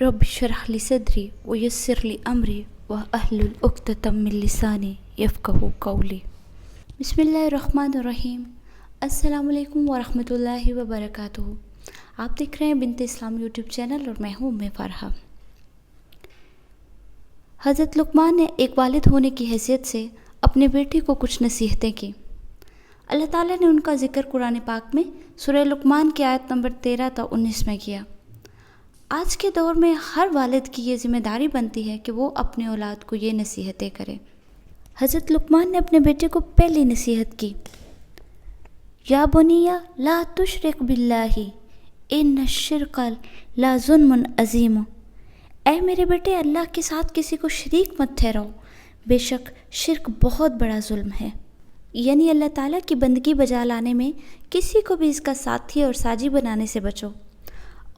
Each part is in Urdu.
رب اشرح لی صدری ویسر لی امری واحلل عقدۃ من لسانی یفقہوا قولی۔ بسم اللہ الرحمن الرحیم۔ السلام علیکم ورحمۃ اللہ وبرکاتہ۔ آپ دیکھ رہے ہیں بنت اسلام یوٹیوب چینل اور میں ہوں فرحہ۔ حضرت لقمان نے ایک والد ہونے کی حیثیت سے اپنے بیٹے کو کچھ نصیحتیں کی۔ اللہ تعالیٰ نے ان کا ذکر قرآن پاک میں سورہ لقمان کی آیت نمبر 13 تا 19 میں کیا۔ آج کے دور میں ہر والد کی یہ ذمہ داری بنتی ہے کہ وہ اپنے اولاد کو یہ نصیحتیں کرے۔ حضرت لقمان نے اپنے بیٹے کو پہلی نصیحت کی، یا بنی لا تشرک باللہ ان الشرک لظلم عظیم۔ اے میرے بیٹے، اللہ کے ساتھ کسی کو شریک مت ٹھہراؤ، بے شک شرک بہت بڑا ظلم ہے۔ یعنی اللہ تعالیٰ کی بندگی بجا لانے میں کسی کو بھی اس کا ساتھی اور ساجی بنانے سے بچو،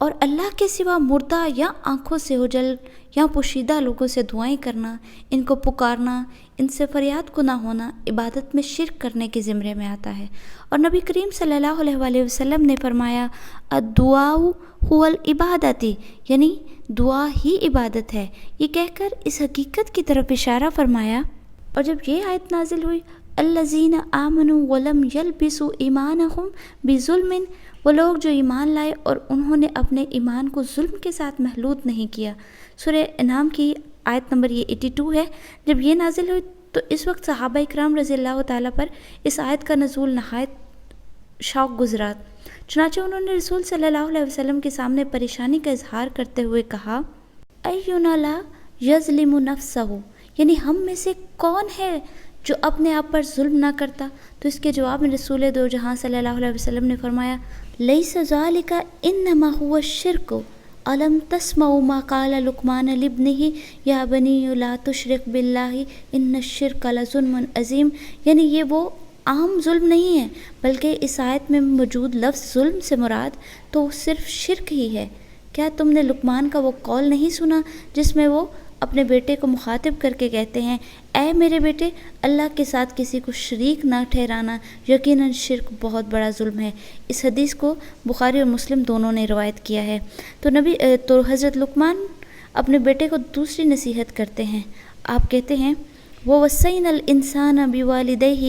اور اللہ کے سوا مردہ یا آنکھوں سے اوجھل یا پوشیدہ لوگوں سے دعائیں کرنا، ان کو پکارنا، ان سے فریاد کو نہ ہونا عبادت میں شرک کرنے کے زمرے میں آتا ہے۔ اور نبی کریم صلی اللہ علیہ وآلہ وسلم نے فرمایا الدعاء هو العبادۃ، یعنی دعا ہی عبادت ہے۔ یہ کہہ کر اس حقیقت کی طرف اشارہ فرمایا، اور جب یہ آیت نازل ہوئی الذین آمنوا ولم یلبسوا ایمانہم بظلم، وہ لوگ جو ایمان لائے اور انہوں نے اپنے ایمان کو ظلم کے ساتھ محلول نہیں کیا۔ سورہ انعام کی آیت نمبر 82 ہے۔ جب یہ نازل ہوئی تو اس وقت صحابہ اکرام رضی اللہ تعالیٰ پر اس آیت کا نزول نہایت شوق گزرا، چنانچہ انہوں نے رسول صلی اللہ علیہ وسلم کے سامنے پریشانی کا اظہار کرتے ہوئے کہا اینا لا یظلم نفسہ، یعنی ہم میں سے کون ہے جو اپنے آپ پر ظلم نہ کرتا؟ تو اس کے جواب میں رسول دو جہاں صلی اللہ علیہ وسلم نے فرمایا لیس ذالک انما هو الشرک الم تسمعوا ما قال لقمان لابنہ یا بنی لا تشرک باللہ ان الشرک لظلم عظیم، یعنی یہ وہ عام ظلم نہیں ہے، بلکہ اس آیت میں موجود لفظ ظلم سے مراد تو صرف شرک ہی ہے۔ کیا تم نے لقمان کا وہ قول نہیں سنا جس میں وہ اپنے بیٹے کو مخاطب کر کے کہتے ہیں اے میرے بیٹے، اللہ کے ساتھ کسی کو شریک نہ ٹھہرانا، یقیناً شرک بہت بڑا ظلم ہے۔ اس حدیث کو بخاری اور مسلم دونوں نے روایت کیا ہے۔ تو حضرت لقمان اپنے بیٹے کو دوسری نصیحت کرتے ہیں۔ آپ کہتے ہیں وَوَصَّيْنَا الْإِنسَانَ بِوَالِدَيْهِ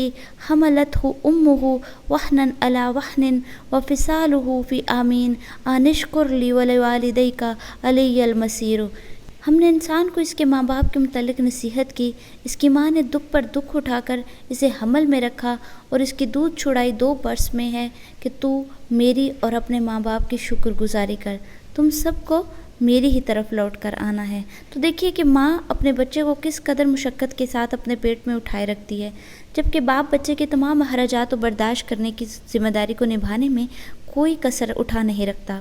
حَمَلَتْهُ أُمُّهُ وَهْنًا عَلَى وَهْنٍ وَفِصَالُهُ فِي عَامَيْنِ أَنِ اشْكُرْ لِي وَلِوَالِدَيْكَ إِلَيَّ الْمَصِيرُ۔ ہم نے انسان کو اس کے ماں باپ کے متعلق نصیحت کی۔ اس کی ماں نے دکھ پر دکھ اٹھا کر اسے حمل میں رکھا اور اس کی دودھ چھڑائی 2 برس میں ہے کہ تو میری اور اپنے ماں باپ کی شکر گزاری کر، تم سب کو میری ہی طرف لوٹ کر آنا ہے۔ تو دیکھیے کہ ماں اپنے بچے کو کس قدر مشقت کے ساتھ اپنے پیٹ میں اٹھائے رکھتی ہے، جبکہ باپ بچے کے تمام اخراجات کو برداشت کرنے کی ذمہ داری کو نبھانے میں کوئی کسر اٹھا نہیں رکھتا۔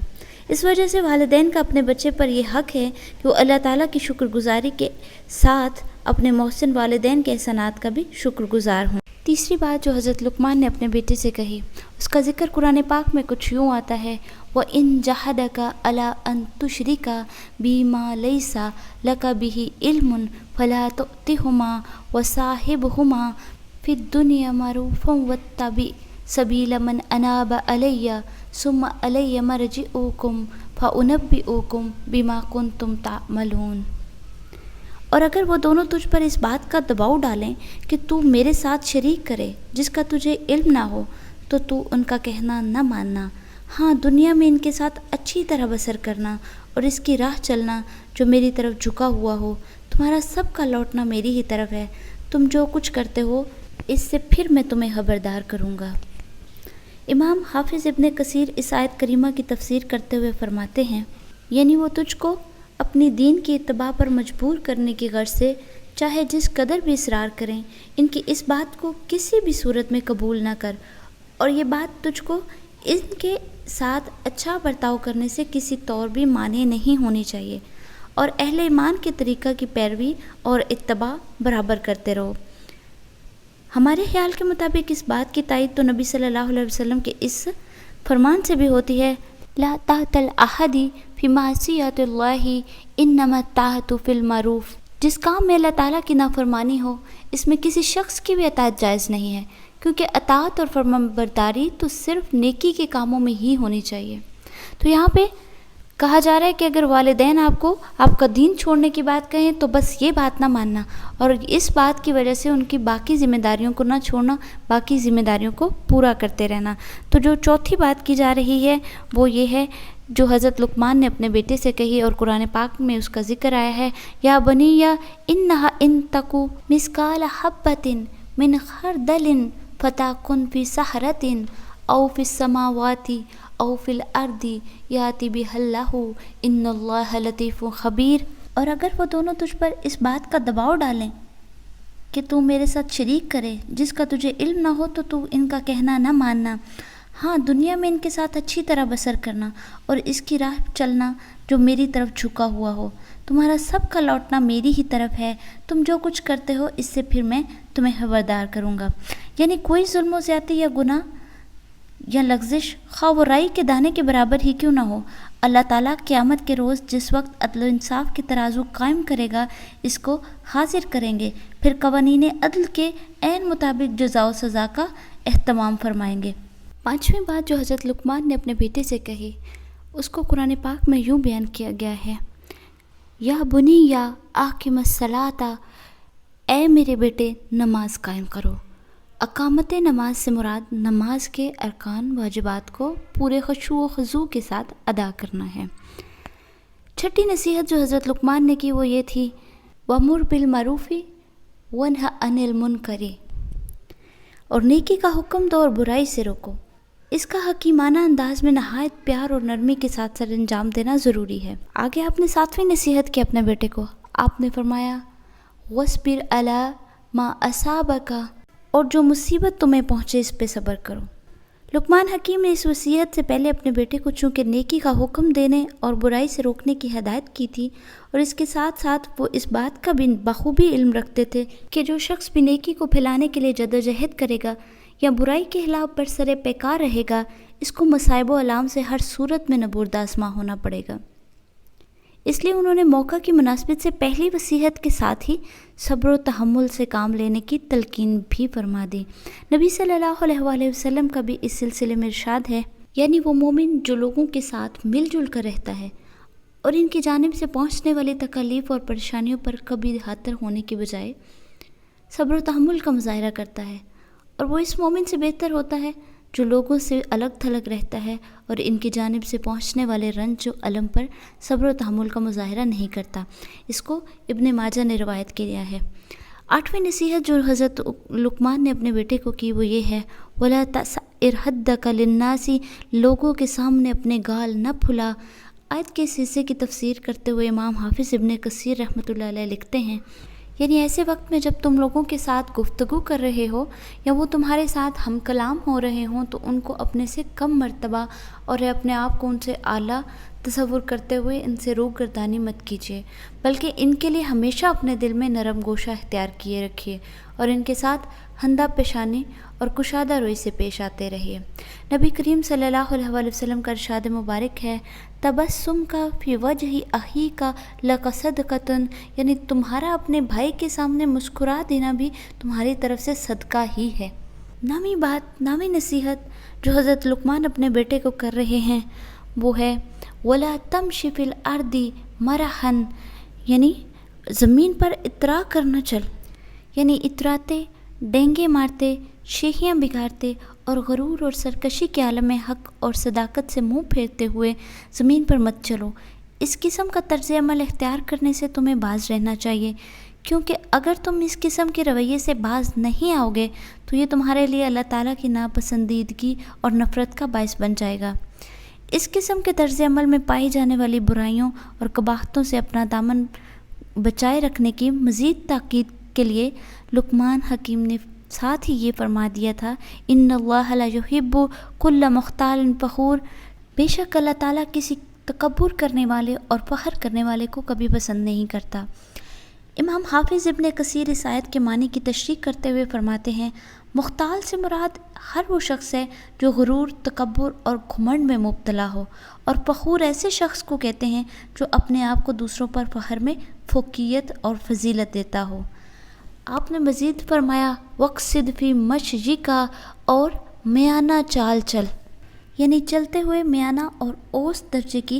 اس وجہ سے والدین کا اپنے بچے پر یہ حق ہے کہ وہ اللہ تعالیٰ کی شکر گزاری کے ساتھ اپنے محسن والدین کے احسانات کا بھی شکر گزار ہوں۔ تیسری بات جو حضرت لقمان نے اپنے بیٹے سے کہی، اس کا ذکر قرآن پاک میں کچھ یوں آتا ہے وَإِن جَاهَدَكَ عَلَىٰ أَن تُشْرِكَ بِمَا لَيْسَ لَكَ بِهِ عِلْمٌ فَلَا تُطِعْهُمَا وَصَاحِبْهُمَا فِي الدُّنْيَا مَعْرُوفًا وَاتَّبِعْ سَبِيلَ مَنْ أَنَابَ إِلَيَّ ثُمَّ إِلَيَّ مَرْجِعُكُمْ فَأُنَبِّئُكُمْ بِمَا كُنتُمْ تَعْمَلُونَ۔ اور اگر وہ دونوں تجھ پر اس بات کا دباؤ ڈالیں کہ تو میرے ساتھ شریک کرے جس کا تجھے علم نہ ہو، تو ان کا کہنا نہ ماننا، ہاں دنیا میں ان کے ساتھ اچھی طرح بسر کرنا اور اس کی راہ چلنا جو میری طرف جھکا ہوا ہو۔ تمہارا سب کا لوٹنا میری ہی طرف ہے، تم جو کچھ کرتے ہو اس سے پھر میں تمہیں خبردار کروں گا۔ امام حافظ ابن کثیر اس آیت کریمہ کی تفسیر کرتے ہوئے فرماتے ہیں یعنی وہ تجھ کو اپنی دین کی اتباع پر مجبور کرنے کی غرض سے چاہے جس قدر بھی اصرار کریں، ان کی اس بات کو کسی بھی صورت میں قبول نہ کر، اور یہ بات تجھ کو ان کے ساتھ اچھا برتاؤ کرنے سے کسی طور بھی مانع نہیں ہونی چاہیے، اور اہل ایمان کے طریقہ کی پیروی اور اتباع برابر کرتے رہو۔ ہمارے خیال کے مطابق اس بات کی تائید تو نبی صلی اللہ علیہ وسلم کے اس فرمان سے بھی ہوتی ہے لا طاعۃ لأحد فی معصیۃ اللہ انما الطاعۃ فی المعروف۔ جس کام میں اللہ تعالیٰ کی نافرمانی ہو اس میں کسی شخص کی بھی اطاعت جائز نہیں ہے، کیونکہ اطاعت اور فرمان برداری تو صرف نیکی کے کاموں میں ہی ہونی چاہیے۔ تو یہاں پہ کہا جا رہا ہے کہ اگر والدین آپ کو آپ کا دین چھوڑنے کی بات کہیں تو بس یہ بات نہ ماننا، اور اس بات کی وجہ سے ان کی باقی ذمہ داریوں کو نہ چھوڑنا، باقی ذمہ داریوں کو پورا کرتے رہنا۔ تو جو چوتھی بات کی جا رہی ہے وہ یہ ہے جو حضرت لقمان نے اپنے بیٹے سے کہی، اور قرآن پاک میں اس کا ذکر آیا ہے، یا بنیا انہا ان تکو مثقال حبۃ من خردل فتکن فی صخرۃ او فی السماوات او فی الارض یاتی بہ اللہ ان اللہ لطیف خبیر۔ اور اگر وہ دونوں تجھ پر اس بات کا دباؤ ڈالیں کہ تو میرے ساتھ شریک کرے جس کا تجھے علم نہ ہو تو ان کا کہنا نہ ماننا، ہاں دنیا میں ان کے ساتھ اچھی طرح بسر کرنا اور اس کی راہ چلنا جو میری طرف جھکا ہوا ہو، تمہارا سب کا لوٹنا میری ہی طرف ہے، تم جو کچھ کرتے ہو اس سے پھر میں تمہیں خبردار کروں گا۔ یعنی کوئی ظلم و زیادتی یا گناہ یا لغزش خواہ وہ رائی کے دانے کے برابر ہی کیوں نہ ہو، اللہ تعالیٰ قیامت کے روز جس وقت عدل و انصاف کی ترازو قائم کرے گا اس کو حاضر کریں گے، پھر قوانین عدل کے عین مطابق جزا و سزا کا اہتمام فرمائیں گے۔ پانچویں بات جو حضرت لقمان نے اپنے بیٹے سے کہی اس کو قرآن پاک میں یوں بیان کیا گیا ہے، یا بنی یا اقم الصلاۃ، اے میرے بیٹے نماز قائم کرو۔ اقامت نماز سے مراد نماز کے ارکان واجبات کو پورے خشوع و خضوع کے ساتھ ادا کرنا ہے۔ چھٹی نصیحت جو حضرت لقمان نے کی وہ یہ تھی، وَأْمُرْ بِالْمَعْرُوفِ وَانْهَ عَنِ الْمُنْكَرِ، اور نیکی کا حکم دو اور برائی سے روکو۔ اس کا حکیمانہ انداز میں نہایت پیار اور نرمی کے ساتھ سر انجام دینا ضروری ہے۔ آگے آپ نے ساتویں نصیحت کی اپنے بیٹے کو، آپ نے فرمایا وَاصْبِرْ عَلَىٰ مَا أَصَابَكَ، اور جو مصیبت تمہیں پہنچے اس پہ صبر کرو۔ لقمان حکیم نے اس وصیت سے پہلے اپنے بیٹے کو چونکہ نیکی کا حکم دینے اور برائی سے روکنے کی ہدایت کی تھی، اور اس کے ساتھ ساتھ وہ اس بات کا بھی بخوبی علم رکھتے تھے کہ جو شخص بھی نیکی کو پھیلانے کے لیے جدوجہد کرے گا یا برائی کے خلاف برسر پیکار رہے گا، اس کو مصائب و الام سے ہر صورت میں نبورد آزما ہونا پڑے گا۔ اس لیے انہوں نے موقع کی مناسبت سے پہلی وصیت کے ساتھ ہی صبر و تحمل سے کام لینے کی تلقین بھی فرما دی۔ نبی صلی اللہ علیہ وآلہ وسلم کا بھی اس سلسلے میں ارشاد ہے، یعنی وہ مومن جو لوگوں کے ساتھ مل جل کر رہتا ہے اور ان کی جانب سے پہنچنے والی تکالیف اور پریشانیوں پر کبھی ہاتر ہونے کے بجائے صبر و تحمل کا مظاہرہ کرتا ہے، اور وہ اس مومن سے بہتر ہوتا ہے جو لوگوں سے الگ تھلگ رہتا ہے اور ان کی جانب سے پہنچنے والے رنج و الم پر صبر و تحمل کا مظاہرہ نہیں کرتا۔ اس کو ابن ماجہ نے روایت کیا ہے۔ آٹھویں نصیحت جو حضرت لقمان نے اپنے بیٹے کو کی وہ یہ ہے، وَلَا تَسْعِرْ خَدَّكَ لِلنَّاسِ، لوگوں کے سامنے اپنے گال نہ پھلا۔ آیت کے اس حصے کی تفسیر کرتے ہوئے امام حافظ ابن کثیر رحمۃ اللہ علیہ لکھتے ہیں، یعنی ایسے وقت میں جب تم لوگوں کے ساتھ گفتگو کر رہے ہو یا وہ تمہارے ساتھ ہم کلام ہو رہے ہوں تو ان کو اپنے سے کم مرتبہ اور اپنے آپ کو ان سے اعلیٰ تصور کرتے ہوئے ان سے روگردانی مت کیجیے، بلکہ ان کے لیے ہمیشہ اپنے دل میں نرم گوشہ اختیار کیے رکھیے اور ان کے ساتھ ہندہ پیشانی اور کشادہ روی سے پیش آتے رہیے۔ نبی کریم صلی اللہ علیہ وآلہ وسلم کا ارشاد مبارک ہے، تبسم کا فی وجہ اخی کا لقصدقۃ، یعنی تمہارا اپنے بھائی کے سامنے مسکرا دینا بھی تمہاری طرف سے صدقہ ہی ہے۔ نامی نصیحت جو حضرت لقمان اپنے بیٹے کو کر رہے ہیں وہ ہے وَلَا تَمْشِ فِي الْأَرْضِ مَرَحًا، یعنی زمین پر اترا کر نہ چل، یعنی اتراتے، ڈینگے مارتے، شیخیاں بگاڑتے اور غرور اور سرکشی کے عالم حق اور صداقت سے منہ پھیرتے ہوئے زمین پر مت چلو۔ اس قسم کا طرز عمل اختیار کرنے سے تمہیں باز رہنا چاہیے، کیونکہ اگر تم اس قسم کے رویے سے باز نہیں آؤ گے تو یہ تمہارے لیے اللہ تعالیٰ کی ناپسندیدگی اور نفرت کا باعث بن جائے گا۔ اس قسم کے طرز عمل میں پائی جانے والی برائیوں اور قباحتوں سے اپنا دامن بچائے رکھنے کی مزید تاکید کے لیے لقمان حکیم نے ساتھ ہی یہ فرما دیا تھا، ان اللہ لا یحب کل مختال فخور، بے شک اللہ تعالیٰ کسی تکبر کرنے والے اور فخر کرنے والے کو کبھی پسند نہیں کرتا۔ امام حافظ ابن کثیر اس آیت کے معنی کی تشریح کرتے ہوئے فرماتے ہیں، مختال سے مراد ہر وہ شخص ہے جو غرور، تکبر اور گھمنڈ میں مبتلا ہو، اور فخور ایسے شخص کو کہتے ہیں جو اپنے آپ کو دوسروں پر فخر میں فوقیت اور فضیلت دیتا ہو۔ آپ نے مزید فرمایا وقصد فی مشیک، اور میانہ چال چل، یعنی چلتے ہوئے میانہ اور اوسط درجے کی